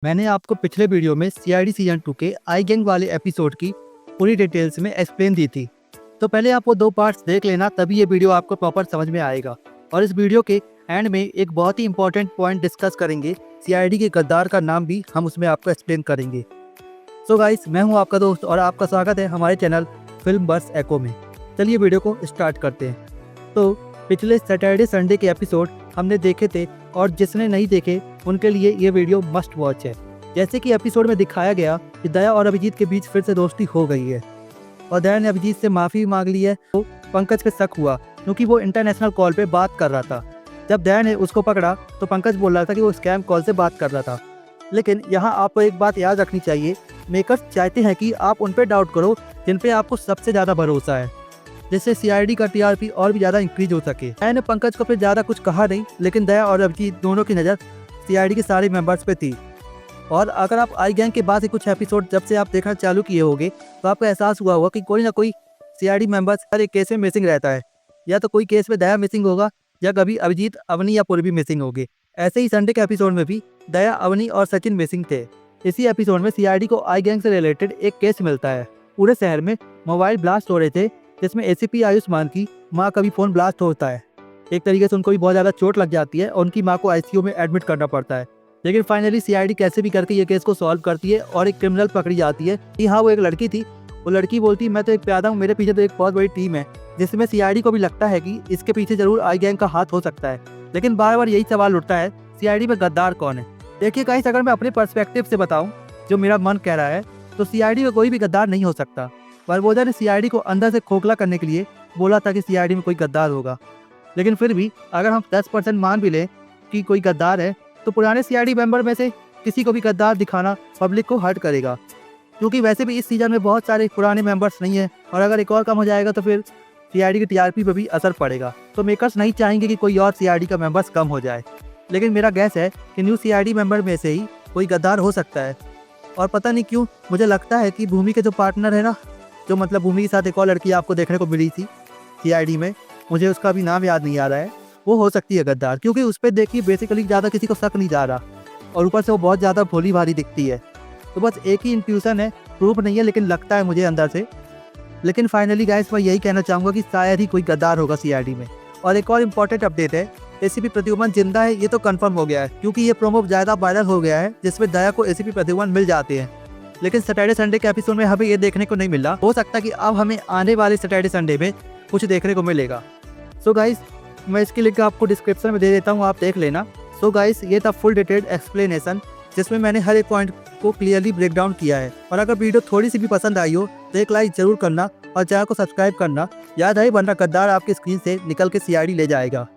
मैंने आपको पिछले वीडियो में सीआईडी सीजन 2 के आई गैंग वाले एपिसोड की पूरी डिटेल्स में एक्सप्लेन दी थी। तो पहले आप वो 2 पार्ट्स देख लेना, तभी ये वीडियो आपको प्रॉपर समझ में आएगा। और इस वीडियो के एंड में एक बहुत ही इंपॉर्टेंट पॉइंट डिस्कस करेंगे। सीआईडी के गद्दार का नाम भी हम उसमें आपको एक्सप्लेन करेंगे। सो गाइस, मैं हूँ आपका दोस्त और आपका स्वागत है हमारे चैनल फिल्म बस एको में। चलिए वीडियो को स्टार्ट करते हैं। तो पिछले सैटरडे संडे के एपिसोड हमने देखे थे और जिसने नहीं देखे उनके लिए ये वीडियो मस्ट वॉच है। जैसे कि एपिसोड में दिखाया गया कि दया और अभिजीत के बीच फिर से दोस्ती हो गई है और दया ने अभिजीत से माफ़ी मांग ली है। तो पंकज पे शक हुआ क्योंकि वो इंटरनेशनल कॉल पे बात कर रहा था। जब दया ने उसको पकड़ा तो पंकज बोल रहा था कि वो स्कैम कॉल से बात कर रहा था। लेकिन यहाँ आपको एक बात याद रखनी चाहिए, मेकर्स चाहते हैं कि आप उन पर डाउट करो जिन पे आपको सबसे ज़्यादा भरोसा है, जिससे सीआईडी का टीआरपी और भी ज़्यादा इंक्रीज हो सके। मैंने पंकज को फिर ज़्यादा कुछ कहा नहीं, लेकिन दया और अभिजीत दोनों की नज़र सीआईडी के सारे मेंबर्स पे थी। और अगर आप आई गैंग के बाद से कुछ एपिसोड जब से आप देखना चालू किए होंगे तो आपको एहसास हुआ होगा कि कोई ना कोई सीआईडी मेंबर्स हर एक केस में मिसिंग रहता है। या तो कोई केस में दया मिसिंग होगा या कभी अभिजीत, अवनी या पूर्वी मिसिंग होगी। ऐसे ही संडे के एपिसोड में भी दया, अवनी और सचिन मिसिंग थे। इसी एपिसोड में सीआईडी को आई गैंग से रिलेटेड एक केस मिलता है। पूरे शहर में मोबाइल ब्लास्ट हो रहे थे, जिसमें एसीपी आयुष्मान की माँ का भी फ़ोन ब्लास्ट होता है। एक तरीके से उनको भी बहुत ज़्यादा चोट लग जाती है और उनकी माँ को आईसीयू में एडमिट करना पड़ता है। लेकिन फाइनली सीआईडी कैसे भी करके ये केस को सॉल्व करती है और एक क्रिमिनल पकड़ी जाती है कि हाँ, वो एक लड़की थी। वो लड़की बोलती है, मैं तो एक प्यादा हूँ, मेरे पीछे तो एक बहुत बड़ी टीम है, जिसमें सीआईडी को भी लगता है कि इसके पीछे जरूर आई गैंग का हाथ हो सकता है। लेकिन बार बार यही सवाल उठता है, सीआईडी में गद्दार कौन है? देखिए गाइस, अगर मैं अपने पर्सपेक्टिव से बताऊँ, जो मेरा मन कह रहा है, तो सीआईडी में कोई भी गद्दार नहीं हो सकता। बरबोजा ने सीआईडी को अंदर से खोखला करने के लिए बोला था कि सीआईडी में कोई गद्दार होगा। लेकिन फिर भी अगर हम 10% मान भी लें कि कोई गद्दार है, तो पुराने सीआईडी मेंबर में से किसी को भी गद्दार दिखाना पब्लिक को हर्ट करेगा, क्योंकि वैसे भी इस सीजन में बहुत सारे पुराने मेंबर्स नहीं है और अगर एक और कम हो जाएगा तो फिर सीआईडी की टीआरपी पर भी असर पड़ेगा। तो मेकर्स नहीं चाहेंगे कि कोई और सीआईडी का मेंबर्स कम हो जाए। लेकिन मेरा गैस है कि न्यू सीआईडी मेंबर में से ही कोई गद्दार हो सकता है। और पता नहीं क्यों मुझे लगता है कि भूमि के जो पार्टनर है ना, जो मतलब भूमि के साथ एक और लड़की आपको देखने को मिली थी सीआईडी में, मुझे उसका भी नाम याद नहीं आ रहा है, वो हो सकती है गद्दार, क्योंकि उस पर देखिए बेसिकली ज़्यादा किसी को शक नहीं जा रहा और ऊपर से वो बहुत ज़्यादा भोली भारी दिखती है। तो बस एक ही इंट्यूशन है, प्रूफ नहीं है, लेकिन लगता है मुझे अंदर से। लेकिन फाइनली गाइस, मैं यही कहना चाहूँगा कि शायद ही कोई गद्दार होगा सीआईडी में। और एक और इम्पॉर्टेंट अपडेट है, एसीपी प्रद्युमन जिंदा है, ये तो कंफर्म हो गया है, क्योंकि ये प्रोमो ज़्यादा वायरल हो गया है जिसमें दया को एसीपी प्रद्युमन मिल जाते हैं। लेकिन सैटरडे संडे के एपिसोड में हमें ये देखने को नहीं मिला। हो सकता है कि अब हमें आने वाले सैटरडे संडे में कुछ देखने को मिलेगा। सो गाइस, मैं इसकी लिंक आपको डिस्क्रिप्शन में दे देता हूँ, आप देख लेना। सो गाइस, ये था फुल डिटेल्ड एक्सप्लेनेशन, जिसमें मैंने हर एक पॉइंट को क्लियरली ब्रेक डाउन किया है। और अगर वीडियो थोड़ी सी भी पसंद आई हो तो एक लाइक जरूर करना और चैनल को सब्सक्राइब करना। याद है, वरना गद्दार आपकी स्क्रीन से निकल के सीआईडी ले जाएगा।